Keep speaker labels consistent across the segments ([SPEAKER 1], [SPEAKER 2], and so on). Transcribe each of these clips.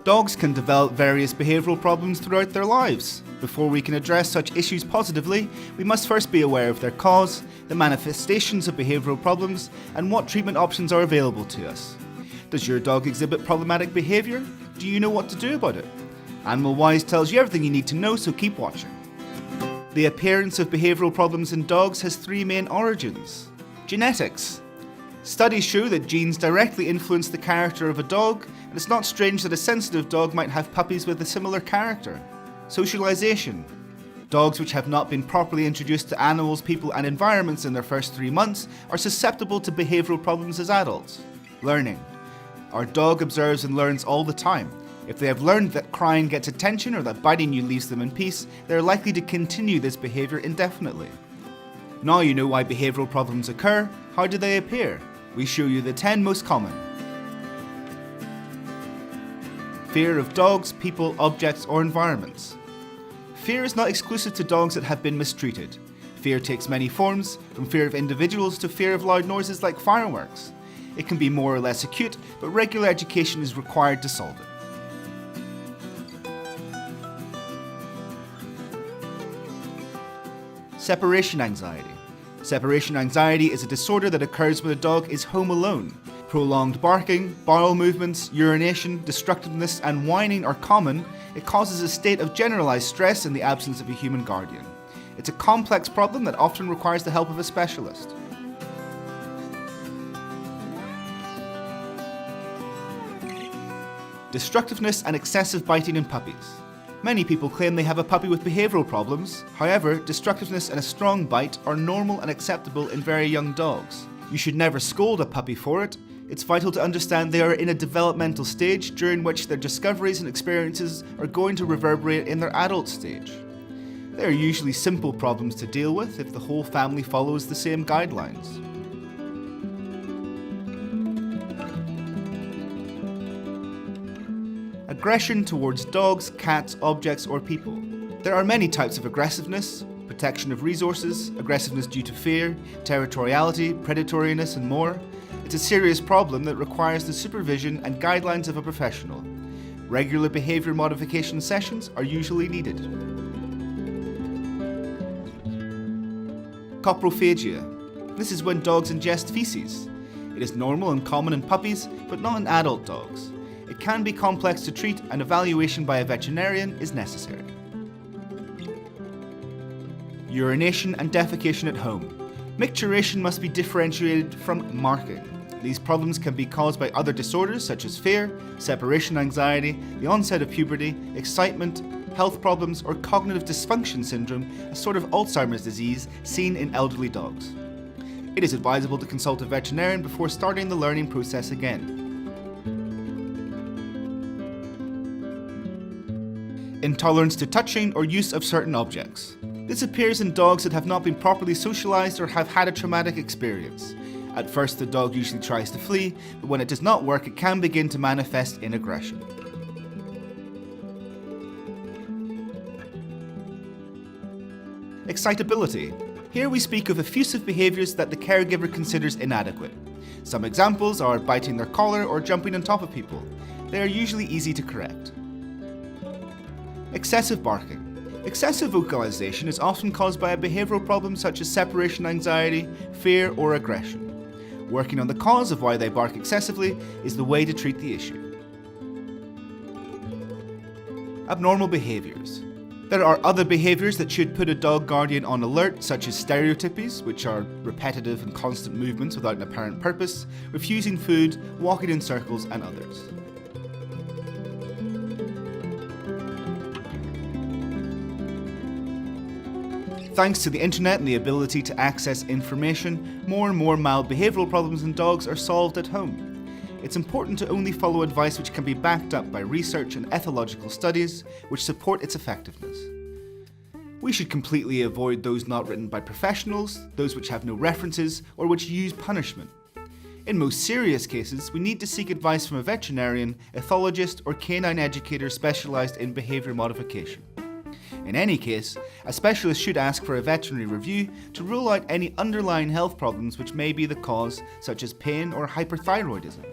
[SPEAKER 1] Dogs can develop various behavioural problems throughout their lives. Before we can address such issues positively, we must first be aware of their cause, the manifestations of behavioural problems, and what treatment options are available to us. Does your dog exhibit problematic behaviour? Do you know what to do about it? Animal Wise tells you everything you need to know, so keep watching. The appearance of behavioural problems in dogs has three main origins. Genetics. Studies show that genes directly influence the character of a dog, and it's not strange that a sensitive dog might have puppies with a similar character. Socialization. Dogs which have not been properly introduced to animals, people and environments in their first 3 months are susceptible to behavioural problems as adults. Learning. Our dog observes and learns all the time. If they have learned that crying gets attention or that biting you leaves them in peace, they are likely to continue this behaviour indefinitely. Now you know why behavioural problems occur. How do they appear? We show you the 10 most common. Fear of dogs, people, objects or environments. Fear is not exclusive to dogs that have been mistreated. Fear takes many forms, from fear of individuals to fear of loud noises like fireworks. It can be more or less acute, but regular education is required to solve it. Separation anxiety. Separation anxiety is a disorder that occurs when a dog is home alone. Prolonged barking, bowel movements, urination, destructiveness and whining are common. It causes a state of generalized stress in the absence of a human guardian. It's a complex problem that often requires the help of a specialist. Destructiveness and excessive biting in puppies. Many people claim they have a puppy with behavioural problems. However, destructiveness and a strong bite are normal and acceptable in very young dogs. You should never scold a puppy for it. It's vital to understand they are in a developmental stage during which their discoveries and experiences are going to reverberate in their adult stage. They are usually simple problems to deal with if the whole family follows the same guidelines. Aggression towards dogs, cats, objects or people. There are many types of aggressiveness: protection of resources, aggressiveness due to fear, territoriality, predatoriness and more. It's a serious problem that requires the supervision and guidelines of a professional. Regular behaviour modification sessions are usually needed. Coprophagia. This is when dogs ingest feces. It is normal and common in puppies, but not in adult dogs. It can be complex to treat and evaluation by a veterinarian is necessary. Urination and defecation at home. Micturition must be differentiated from marking. These problems can be caused by other disorders such as fear, separation anxiety, the onset of puberty, excitement, health problems or cognitive dysfunction syndrome, a sort of Alzheimer's disease seen in elderly dogs. It is advisable to consult a veterinarian before starting the learning process again. Intolerance to touching or use of certain objects. This appears in dogs that have not been properly socialized or have had a traumatic experience. At first, the dog usually tries to flee, but when it does not work, it can begin to manifest in aggression. Excitability. Here we speak of effusive behaviors that the caregiver considers inadequate. Some examples are biting their collar or jumping on top of people. They are usually easy to correct. Excessive barking. Excessive vocalization is often caused by a behavioural problem such as separation anxiety, fear or aggression. Working on the cause of why they bark excessively is the way to treat the issue. Abnormal behaviours. There are other behaviours that should put a dog guardian on alert, such as stereotypies, which are repetitive and constant movements without an apparent purpose, refusing food, walking in circles and others. Thanks to the internet and the ability to access information, more and more mild behavioural problems in dogs are solved at home. It's important to only follow advice which can be backed up by research and ethological studies which support its effectiveness. We should completely avoid those not written by professionals, those which have no references, or which use punishment. In most serious cases, we need to seek advice from a veterinarian, ethologist, or canine educator specialised in behaviour modification. In any case, a specialist should ask for a veterinary review to rule out any underlying health problems which may be the cause, such as pain or hyperthyroidism.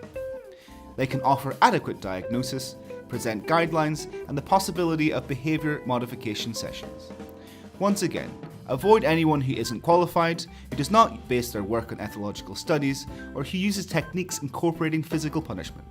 [SPEAKER 1] They can offer adequate diagnosis, present guidelines, and the possibility of behaviour modification sessions. Once again, avoid anyone who isn't qualified, who does not base their work on ethological studies, or who uses techniques incorporating physical punishment.